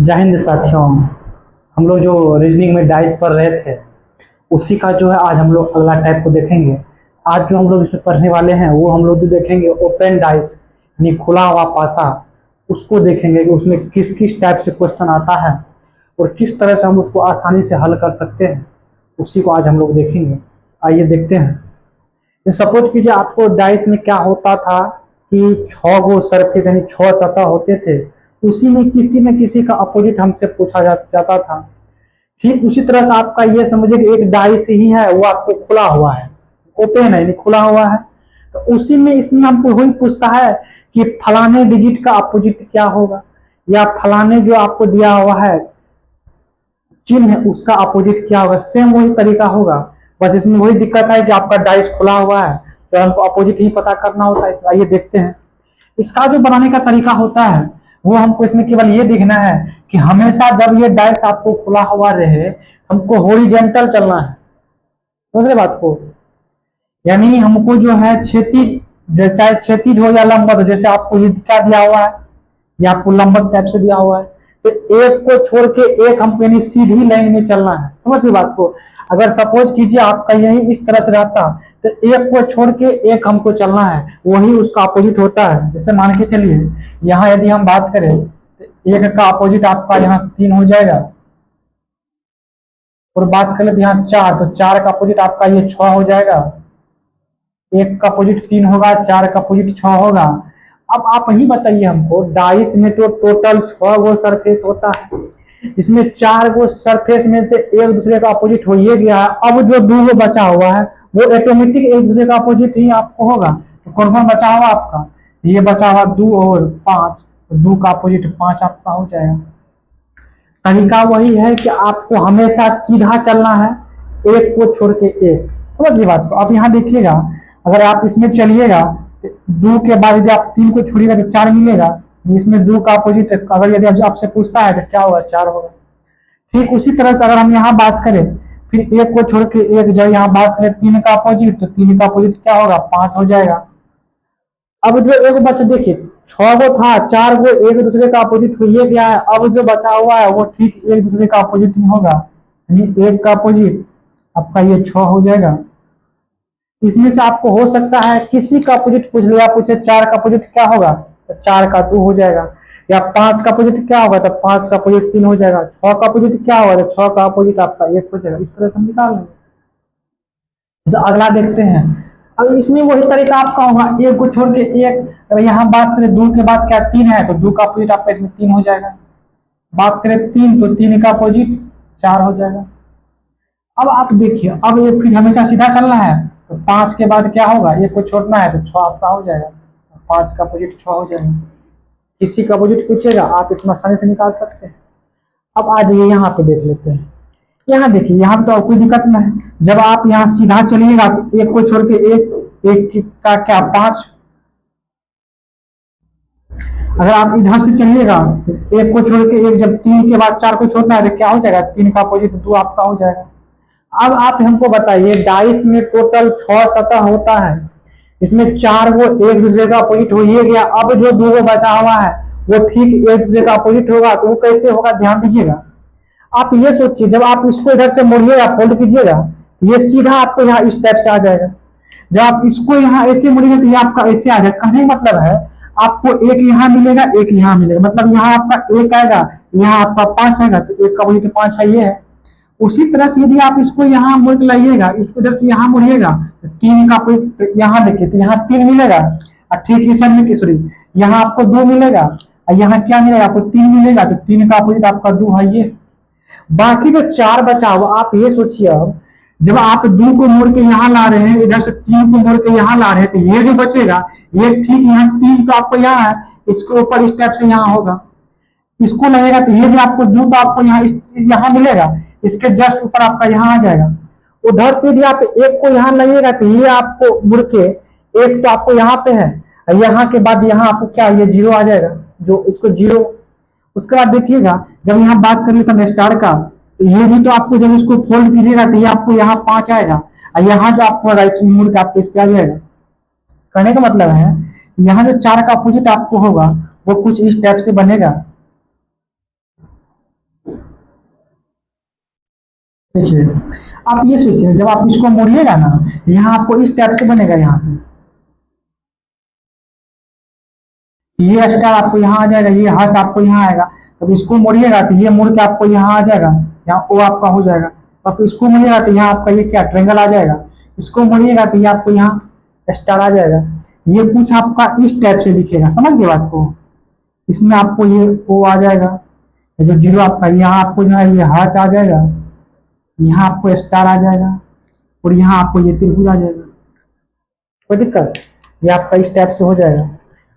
जय हिंद साथियों। हम लोग जो रीजनिंग में डाइस पढ़ रहे थे उसी का जो है आज हम लोग अगला टाइप को देखेंगे। आज जो हम लोग इसमें पढ़ने वाले हैं वो हम लोग जो देखेंगे ओपन डाइस यानी खुला हुआ पासा, उसको देखेंगे कि उसमें किस किस टाइप से क्वेश्चन आता है और किस तरह से हम उसको आसानी से हल कर सकते हैं, उसी को आज हम लोग देखेंगे। आइए देखते हैं। सपोज कीजिए आपको डाइस में क्या होता था कि 6 गो सरफेस यानी 6 सतह होते थे, उसी में किसी न किसी का अपोजिट हमसे पूछा जाता था। ठीक उसी तरह से आपका ये समझिए कि एक डाइस ही है, वो आपको खुला हुआ है, ओपन है यानी खुला हुआ है। तो उसी में इसमें हमको वही पूछता है कि फलाने डिजिट का अपोजिट क्या होगा, या फलाने जो आपको दिया हुआ है चिन्ह है उसका अपोजिट क्या होगा। सेम वही तरीका होगा, बस इसमें वही दिक्कत है कि आपका डाइस खुला हुआ है तो हमको अपोजिट ही पता करना होता है। आइए देखते हैं। इसका जो बनाने का तरीका होता है वो हमको इसमें केवल ये देखना है कि हमेशा जब ये डाइस आपको खुला हुआ रहे हमको हॉरिजॉन्टल चलना है। समझ रहे बात को, यानी हमको जो है क्षैतिज, चाहे क्षैतिज हो या लंबवत हो, जैसे आपको ये क्या दिया हुआ है, ये आपको लंबवत टाइप से दिया हुआ है, तो एक को छोड़ के एक हमको यानी सीधी लाइन में चलना है। समझ रहे बात को। अगर सपोज कीजिए आपका यही इस तरह से रहता तो एक को छोड़ के एक हमको चलना है, वही उसका अपोजिट होता है। जैसे मान के चलिए यहाँ यदि हम बात करें तो एक का अपोजिट आपका यहाँ 3 हो जाएगा, और बात करें तो यहाँ 4, तो 4 का अपोजिट आपका ये 6 हो जाएगा। एक का अपोजिट 3 होगा, 4 का अपोजिट 6 होगा। अब आप ही बताइए हमको, डाइस में तो टोटल 6 गो सरफेस होता है, जिसमें 4 गो सरफेस में से एक दूसरे का अपोजिट हो ये गया है। अब जो 2 गो बचा हुआ है वो ऑटोमेटिक एक दूसरे का अपोजिट ही आपको होगा। तो कौन कौन बचा हुआ आपका, ये बचा हुआ 2 और 5, तो 2 का अपोजिट 5 आपका हो जाएगा। तरीका वही है कि आपको हमेशा सीधा चलना है, एक को छोड़ के एक। समझ गए बात को। अब यहाँ देखिएगा, अगर आप इसमें चलिएगा 2 के बाद यदि आप 3 को छोड़िएगा तो 4 मिलेगा। इसमें 2 का अपोजिट अगर यदि आपसे पूछता है तो क्या होगा, 4 होगा। ठीक उसी तरह से अगर हम यहाँ बात करें, फिर एक को छोड़ के एक, जब यहाँ बात करें 3 का अपोजिट, तो 3 का अपोजिट क्या होगा, 5 हो जाएगा। अब जो एक बच्चा देखिए 6 गो था, 4 गो एक दूसरे का अपोजिट हो ये गया है। अब जो बचा हुआ है वो ठीक एक दूसरे का अपोजिट ही होगा, यानी एक का अपोजिट आपका ये 6 हो जाएगा। इसमें से आपको हो सकता है किसी का अपोजिट पूछ लिया, पूछे 4 का अपोजिट क्या होगा, तो 4 का 2 हो जाएगा। या 5 का अपोजिट क्या होगा, तो 5 का अपोजिट 3 हो जाएगा। 6 का अपोजिट क्या होगा, तो 6 का अपोजिट आपका 1 हो जाएगा। इस तरह से हम निकाल लेंगे। अगला देखते हैं। अब इसमें वही तरीका आपका होगा, एक को छोड़ के एक। यहाँ बात करें 2 के बाद क्या 3 है, तो 2 का अपोजिट आपका इसमें 3 हो जाएगा। बात करें 3, तो 3 का अपोजिट 4 हो जाएगा। अब आप देखिए, अब ये फिर हमेशा सीधा चलना है, तो 5 के बाद क्या होगा, एक को छोड़ना है, तो 6 आपका हो जाएगा। 5 का अपोजिट 6 हो जाएगा। किसी का अपोजिट पूछेगा आप इसमें आसानी से निकाल सकते हैं। अब आ जाइए यहाँ पे देख लेते हैं। यहाँ देखिए, यहाँ पे तो कोई दिक्कत नहीं है। जब आप यहाँ सीधा चलिएगा तो एक को छोड़ के एक का क्या 5। अगर आप इधर से चलिएगा तो एक को छोड़ के एक, जब 3 के बाद 4 को छोड़ना है तो क्या हो जाएगा, 3 का अपोजिट 2 आपका हो जाएगा। अब आप हमको बताइए, डाइस में टोटल 6 सतह होता है, इसमें 4 गो एक दूसरे का अपोजिट हो ये गया। अब जो 2 गो बचा हुआ है वो ठीक एक दूसरे का अपोजिट होगा, तो वो कैसे होगा ध्यान दीजिएगा। आप ये सोचिए, जब आप इसको इधर से मोड़िएगा, फोल्ड कीजिएगा, ये सीधा आपको यहाँ इस टाइप से आ जाएगा। जब आप इसको यहाँ ऐसे मोड़ेंगे तो ये आपका ऐसे आ जाएगा। कहने का मतलब है आपको एक यहाँ मिलेगा, एक यहाँ मिलेगा, मतलब यहाँ आपका 1 आएगा, यहाँ आपका 5 आएगा, तो 1 का वही तो 5 है, ये है। उसी तरह से यदि आप इसको यहाँ मोड़ के लाइएगा, इसको इधर से यहाँ मुड़िएगा, तो 3 का कोई, तो यहाँ देखिए, तो यहाँ 3 मिलेगा, और ठीक इस साइड में सॉरी यहाँ आपको 2 मिलेगा, और यहाँ क्या मिलेगा आपको 3 मिलेगा, तो 3 का अपोजिट आपका 2 है ये। बाकी जो 4 बचा हुआ, आप ये सोचिए, अब जब आप 2 को मोड़ के यहाँ ला रहे हैं, इधर से 3 को मोड़ के यहाँ ला रहे हैं, तो ये जो बचेगा ये ठीक यहाँ 3 तो आपको यहाँ है, इसके ऊपर इस टाइप से यहाँ होगा। इसको लगेगा तो ये भी आपको 2 तो आपको यहाँ मिलेगा, इसके जस्ट ऊपर आपका यहाँ आ जाएगा। उधर से भी आप एक को यहाँ लाइएगा तो ये आपको मुड़ के एक तो आपको यहाँ पे है, यहाँ के बाद यहाँ आपको क्या, ये 0 आ जाएगा, जो इसको 0। उसके बाद देखिएगा, जब यहाँ बात कर लेते हैं स्टार का, तो ये भी तो आपको जब इसको फोल्ड कीजिएगा तो ये आपको यहाँ 5 आएगा, और यहाँ जो आपको राइट मुड़ के आपको इस पे आ जाएगा। कहने का मतलब है यहाँ जो 4 का अपोजिट आपको होगा वो कुछ इस टाइप से बनेगा। देखिए, आप ये सोचिए जब आप इसको मोड़िएगा ना, यहाँ आपको इस टाइप से बनेगा, यहाँ पे ये स्टार आपको यहाँ आ जाएगा, ये हाथ आपको यहाँ आएगा। तब इसको मोड़िएगा तो ये मुड़ के आपको यहाँ आ जाएगा, यहाँ ओ आपका हो जाएगा। अब इसको मोड़िएगा तो यहाँ आपका ये क्या ट्रेंगल आ जाएगा। इसको मोड़िएगा तो ये आपको यहाँ स्टार आ जाएगा। ये कुछ आपका इस टाइप से दिखेगा, समझ गए बात को। इसमें आपको ये ओ आ जाएगा, ये जो जीरो आपका यहाँ आपको जो है ये हाथ आ जाएगा, यहाँ आपको स्टार आ जाएगा, और यहाँ आपको ये त्रिभुज आ जाएगा। कोई दिक्कत, ये आपका इस टाइप से हो जाएगा।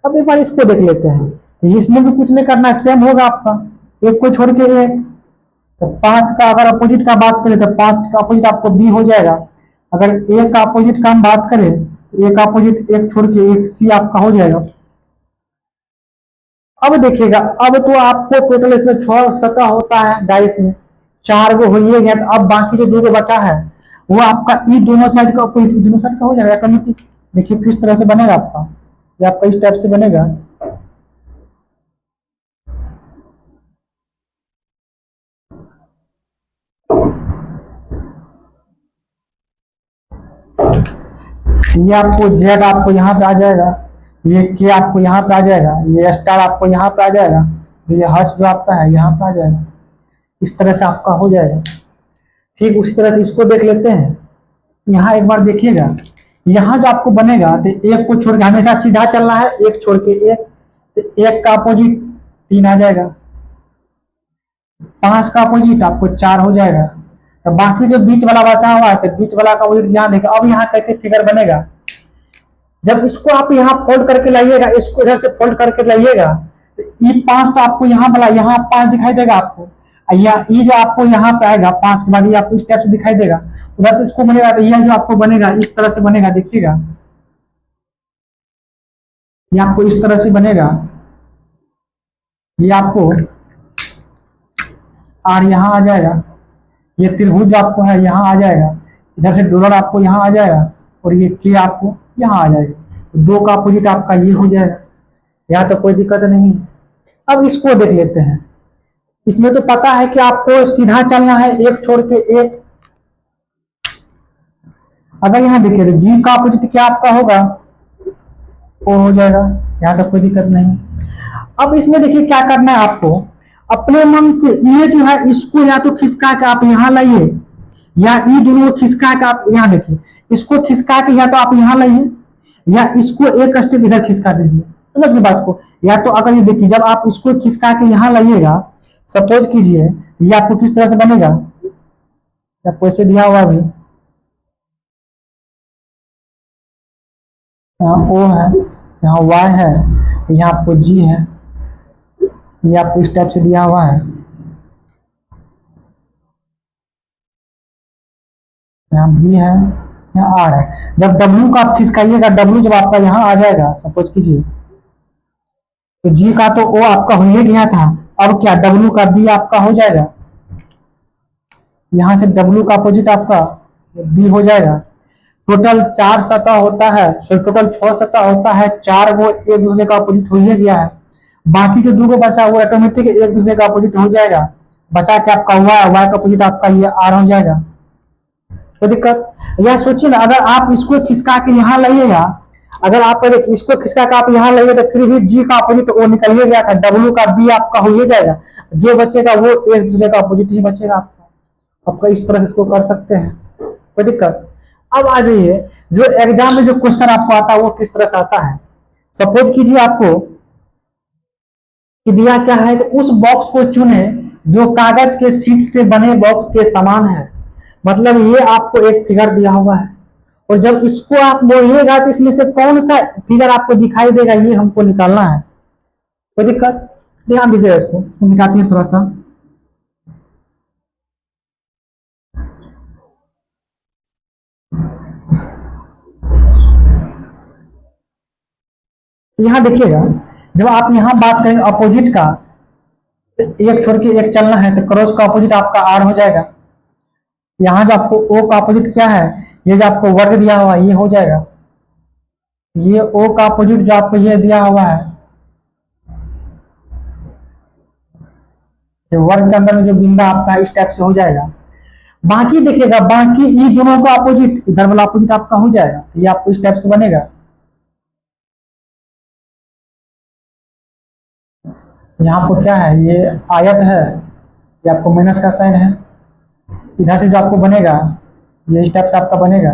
अब एक बार इसको देख लेते हैं, तो इसमें भी कुछ नहीं करना है, सेम होगा आपका, एक को छोड़ के एक। तो पांच का अगर अपोजिट का बात करें तो पांच का अपोजिट आपको बी हो जाएगा। अगर एक का अपोजिट का हम बात करें तो एक अपोजिट एक छोड़ के एक सी आपका हो जाएगा। अब देखिएगा, अब तो आपको टोटल इसमें 6 सतह होता है डाइस में, 4 गो हो ही गया। तो अब बाकी जो 2 गो बचा है वो आपका ई दोनों साइड का अपोजिट दोनों साइड का हो जाएगा ऑटोमेटिक। देखिए किस तरह से बनेगा आपका, ये आपका इस टाइप से बनेगा। ये आपको जेड आपको यहाँ पे आ जाएगा, ये के आपको यहाँ पे आ जाएगा, ये स्टार आपको यहाँ पे आ जाएगा, ये हच जो आपका है यहाँ पे आ जाएगा। इस तरह से आपका हो जाएगा। ठीक उसी तरह से इसको देख लेते हैं। यहाँ एक बार देखिएगा, यहाँ जो आपको बनेगा तो एक को छोड़ के हमेशा सीधा चलना है, एक छोड़ के एक, तो एक का अपोजिट 3 आ जाएगा, 5 का अपोजिट आपको 4 हो जाएगा। तो बाकी जो बीच वाला बचा हुआ है तो बीच वाला का अपोजिट यहाँ देखा। अब यहाँ कैसे फिगर बनेगा, जब इसको आप यहाँ फोल्ड करके लाइएगा, इसको इधर से फोल्ड करके लाइएगा, तो ये 5 तो आपको यहाँ वाला यहाँ 5 दिखाई देगा आपको, या ये जो आपको यहाँ पे आएगा 5 के बाद ये आपको इस टाइप से दिखाई देगा। उधर से इसको बनेगा तो यह जो आपको बनेगा इस तरह से बनेगा, देखिएगा ये आपको इस तरह से बनेगा। ये आपको आर यहाँ आ जाएगा, ये त्रिभुज जो आपको है यहाँ आ जाएगा, इधर से डॉलर आपको यहाँ आ जाएगा, और ये के आपको यहाँ आ जाएगा। तो 2 का अपोजिट आपका ये हो जाएगा, यहाँ तो कोई दिक्कत नहीं। अब इसको देख लेते हैं। इसमें तो पता है कि आपको सीधा चलना है, एक छोड़ के एक। अगर यहाँ देखिए तो जी का अपोजिट क्या आपका होगा, ओ हो जाएगा, यहाँ तक कोई दिक्कत नहीं। अब इसमें देखिए क्या करना है आपको, अपने मन से ये जो है इसको या तो खिसका के आप यहाँ लाइए, या ये दोनों को खिसका के आप यहाँ देखिए, इसको खिसका के या तो आप यहाँ लाइए, या इसको एक स्टेप इधर खिसका दीजिए। समझ गए बात को। या तो अगर ये देखिए जब आप इसको खिसका के यहाँ लाइएगा, सपोज कीजिए ये आपको किस तरह से बनेगा, आपको ऐसे दिया हुआ भी, यहाँ ओ है, यहाँ वाई है, यहाँ आपको जी है, ये आपको इस टाइप से दिया हुआ है, यहाँ बी है, यहाँ आर है। जब डब्ल्यू का आप खिसकाइएगा, डब्ल्यू जब आपका यहाँ आ जाएगा सपोज कीजिए, तो जी का तो ओ आपका हो ही गया था। अब क्या डब्ल्यू का बी आपका हो जाएगा, यहाँ से डब्ल्यू का अपोजिट आपका बी हो जाएगा। टोटल 4 सतह होता है, टोटल 6 सतह होता है, 4 वो एक दूसरे का अपोजिट हो ही गया है। बाकी जो 2 को बचा वो ऑटोमेटिक एक दूसरे का अपोजिट हो जाएगा। बचा के आपका वाई, वाई का अपोजिट आपका ये आर हो जाएगा। कोई दिक्कत। यह सोचिए ना, अगर आप इसको खिसका के यहाँ लाइएगा, अगर आप इसको खिसका के आप यहाँ लाइए तो फिर भी जी का अपोजिट वो निकल ही गया था, डब्ल्यू का बी आपका हो ही जाएगा। जो बचेगा वो एक दूसरे का अपोजिट ही बचेगा आपका। आपका इस तरह से इसको कर सकते हैं, कोई दिक्कत। अब आ जाइए, जो एग्जाम में जो क्वेश्चन आपको आता है वो किस तरह से आता है। सपोज कीजिए आपको कि दिया क्या है कि उस बॉक्स को चुने जो कागज के सीट से बने बॉक्स के समान है। मतलब ये आपको एक फिगर दिया हुआ है, और जब इसको आप बोलिएगा तो इसमें से कौन सा फिगर आपको दिखाई देगा ये हमको निकालना है। कोई दिक्कत, ध्यान दीजिएगा, इसको निकालते हैं थोड़ा सा। यहाँ देखिएगा, जब आप यहाँ बात करेंगे अपोजिट का, एक छोड़ के एक चलना है तो क्रॉस का अपोजिट आपका आर हो जाएगा। यहाँ जो आपको ओ का अपोजिट क्या है, ये जो आपको वर्ग दिया हुआ है ये हो जाएगा। ये ओ का अपोजिट जो आपको ये दिया हुआ है, ये वर्ग के अंदर में जो बिंदा आपका इस टाइप से हो जाएगा। बाकी देखिएगा, बाकी ये दोनों का अपोजिट, इधर वाला अपोजिट आपका हो जाएगा, ये आपको इस टाइप से बनेगा। यहाँ पर क्या है, ये आयत है, ये आपको माइनस का साइन है। इधर से जो आपको बनेगा ये इस टाइप से आपका बनेगा,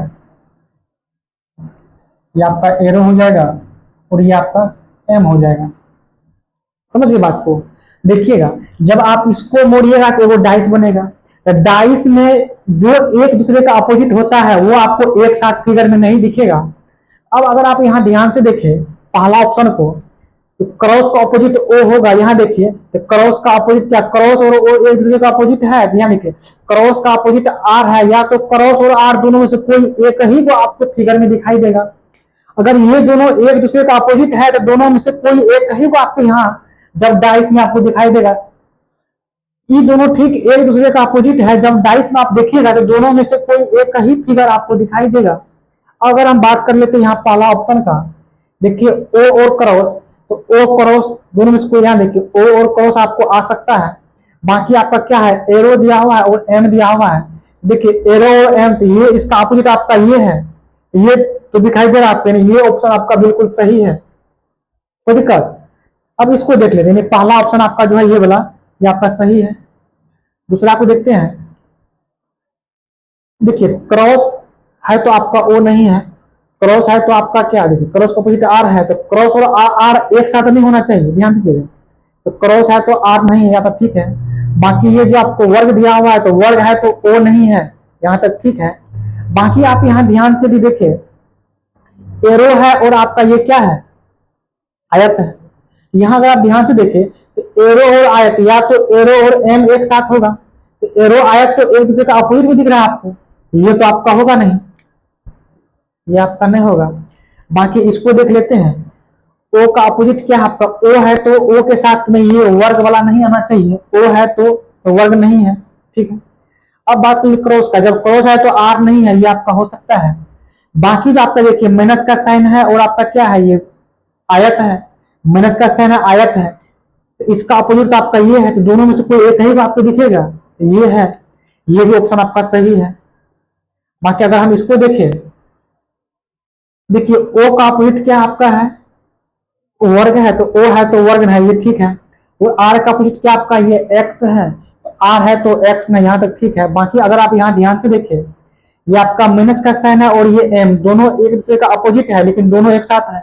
ये आपका एरो हो जाएगा और ये आपका एम हो जाएगा। समझ गए बात को। देखिएगा जब आप इसको मोड़िएगा तो वो डाइस बनेगा। तो डाइस में जो एक दूसरे का अपोजिट होता है वो आपको एक साथ फिगर में नहीं दिखेगा। अब अगर आप यहाँ ध्यान से देखें पहला ऑप्शन को, तो क्रॉस का अपोजिट ओ होगा। यहाँ देखिए तो क्रॉस का अपोजिट क्या, क्रॉस और ओ एक दूसरे का अपोजिट है। यहाँ देखिए क्रॉस का अपोजिट आर है, या तो क्रॉस और आर दोनों में से कोई एक ही को आपको फिगर में दिखाई देगा। अगर ये दोनों एक दूसरे का अपोजिट है तो दोनों में से कोई एक ही को आपको यहाँ जब डाइस में आपको दिखाई देगा। ये दोनों ठीक एक दूसरे का अपोजिट है, जब डाइस में आप देखिएगा तो दोनों में से कोई एक ही फिगर आपको दिखाई देगा। अगर हम बात कर लेते हैं यहाँ पहला ऑप्शन का, देखिए ओ और क्रॉस, तो ओ क्रॉस दोनों में से कोई, यहाँ देखिए ओ और क्रॉस आपको आ सकता है। बाकी आपका क्या है, एरो दिया हुआ है और एम दिया हुआ है। देखिए एरो और एम, तो ये इसका अपोजिट आपका ये है, ये तो दिखाई दे रहा है आपको, ये ऑप्शन आपका बिल्कुल सही है, कोई दिक्कत। अब इसको देख लेते हैं, पहला ऑप्शन आपका जो है ये वाला, ये आपका सही है। दूसरा को देखते हैं, देखिए क्रॉस है तो आपका ओ नहीं है, क्रॉस है तो आपका क्या, देखिए क्रॉस का अपोजिट आर है, तो क्रॉस और आर एक साथ नहीं होना चाहिए, ध्यान दीजिएगा। तो क्रॉस है तो आर नहीं है, यहाँ तक ठीक है। बाकी ये जो आपको वर्ग दिया हुआ है तो वर्ग है तो ओ नहीं है, यहाँ तक ठीक है। बाकी आप यहाँ ध्यान से भी देखिए एरो है और आपका ये क्या है, आयत है। यहाँ अगर आप ध्यान से देखें तो एरो और आयत, या तो एरो और एम एक साथ होगा, तो एरो आयत तो एक दूसरे का अपोजिट में दिख रहा है आपको, ये तो आपका होगा नहीं, ये आपका नहीं होगा। बाकी इसको देख लेते हैं, ओ का अपोजिट क्या है आपका, ओ है तो ओ के साथ में ये वर्ग वाला नहीं आना चाहिए, ओ है तो वर्ग नहीं है, ठीक है। अब बात करिए क्रॉस का, जब क्रॉस है तो आर नहीं है, ये आपका हो सकता है। बाकी जो आपका देखिए माइनस का साइन है और आपका क्या है, ये आयत है, माइनस का साइन है, आयत है, तो इसका अपोजिट तो आपका ये है, तो दोनों में से कोई एक ही आपको दिखेगा, ये है, ये भी ऑप्शन आपका सही है। बाकी अगर हम इसको देखें, देखिए ओ का अपोजिट क्या आपका है, वर्ग है, तो ओ है तो वर्ग है, ये ठीक है। वो आर का अपोजिट क्या आपका, ये एक्स है, आर है तो एक्स नहीं, यहाँ तक ठीक है। बाकी अगर आप यहाँ ध्यान से देखें, ये आपका माइनस का साइन है और ये एम, दोनों एक दूसरे का अपोजिट है लेकिन दोनों एक साथ है,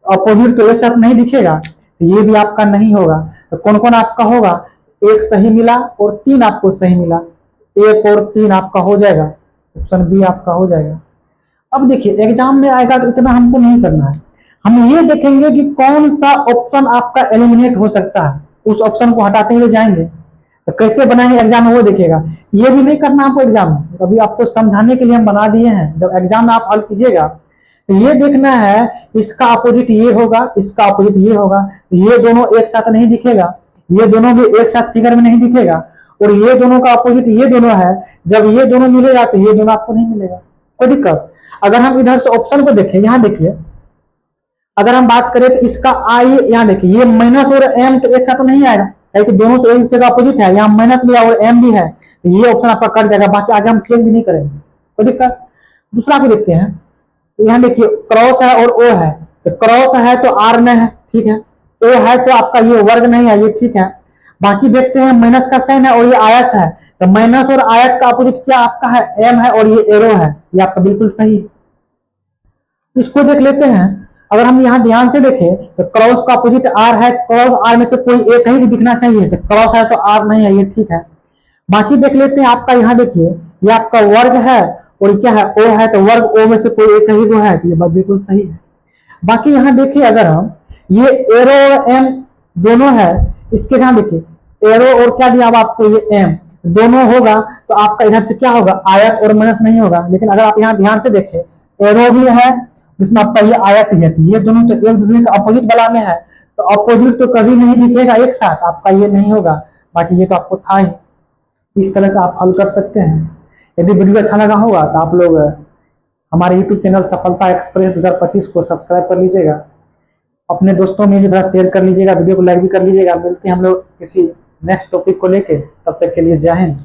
अपोजिट तो एक साथ नहीं दिखेगा, तो ये भी आपका नहीं होगा। तो कौन कौन आपका होगा, एक सही मिला और तीन आपको सही मिला, एक और तीन आपका हो जाएगा, ऑप्शन बी आपका हो जाएगा। अब देखिए एग्जाम में आएगा तो इतना हमको नहीं करना है, हम ये देखेंगे कि कौन सा ऑप्शन आपका एलिमिनेट हो सकता है, उस ऑप्शन को हटाते हुए जाएंगे। तो कैसे बनाएंगे एग्जाम में वो देखिएगा, ये भी नहीं करना आपको एग्जाम में, अभी आपको समझाने के लिए हम बना दिए हैं। जब एग्जाम में आप हल कीजिएगा तो ये देखना है इसका अपोजिट ये होगा, इसका अपोजिट ये होगा, ये दोनों एक साथ नहीं दिखेगा, ये दोनों भी एक साथ फिगर में नहीं दिखेगा, और ये दोनों का अपोजिट ये दोनों है, जब ये दोनों मिलेगा तो ये दोनों आपको नहीं मिलेगा, कोई दिक्कत। अगर हम इधर से ऑप्शन को देखें, यहाँ देखिए अगर हम बात करें तो इसका आई, यहाँ देखिए ये माइनस और एम तो एक साथ तो नहीं आएगा, क्योंकि दोनों तो एक दूसरे का अपोजिट है, यहाँ माइनस भी है और एम भी है, तो ये ऑप्शन आपका कट जाएगा। बाकी आगे हम चेंज भी नहीं करेंगे, कोई दिक्कत। दूसरा को देखते हैं, तो यहाँ देखिए क्रॉस है और ओ है, तो क्रॉस है तो आर में है, ठीक है, ओ है तो आपका ये वर्ग नहीं है, ये ठीक है। बाकी देखते हैं माइनस का साइन है और ये आयत है, तो माइनस और आयत का अपोजिट क्या आपका है, एम है और ये एरो है, ये आपका बिल्कुल सही। इसको देख लेते हैं, अगर हम यहाँ ध्यान से देखें तो क्रॉस का अपोजिट आर है, क्रॉस आर में से कोई एक ही दिखना चाहिए, तो क्रॉस है तो आर नहीं है, ये ठीक है। बाकी देख लेते हैं आपका, यहाँ देखिए ये आपका वर्ग है और क्या है, ओ है, तो वर्ग ओ में से कोई एक ही को है, तो ये बात बिल्कुल सही है। बाकी यहाँ देखिए अगर हम ये एरो और एम दोनों है, इसके यहाँ देखिए एरो और क्या दिया हुआ आपको, ये एम दोनों होगा, तो आपका इधर से क्या होगा, आयत और माइनस नहीं होगा। लेकिन अगर आप यहाँ ध्यान से देखें एरो भी है जिसमें आपका ये आयत ही है, ये दोनों तो एक दूसरे का अपोजिट वाला में है, तो अपोजिट तो कभी नहीं दिखेगा एक साथ, आपका ये नहीं होगा। बाकी ये तो आपको था ही, इस तरह से आप हल कर सकते हैं। यदि वीडियो अच्छा लगा होगा तो आप लोग हमारे यूट्यूब चैनल सफलता एक्सप्रेस 2025 को सब्सक्राइब कर लीजिएगा, अपने दोस्तों में भी थोड़ा शेयर कर लीजिएगा, वीडियो को लाइक भी कर लीजिएगा। मिलते हैं हम लोग किसी नेक्स्ट टॉपिक को लेके, तब तक के लिए जय हिंद।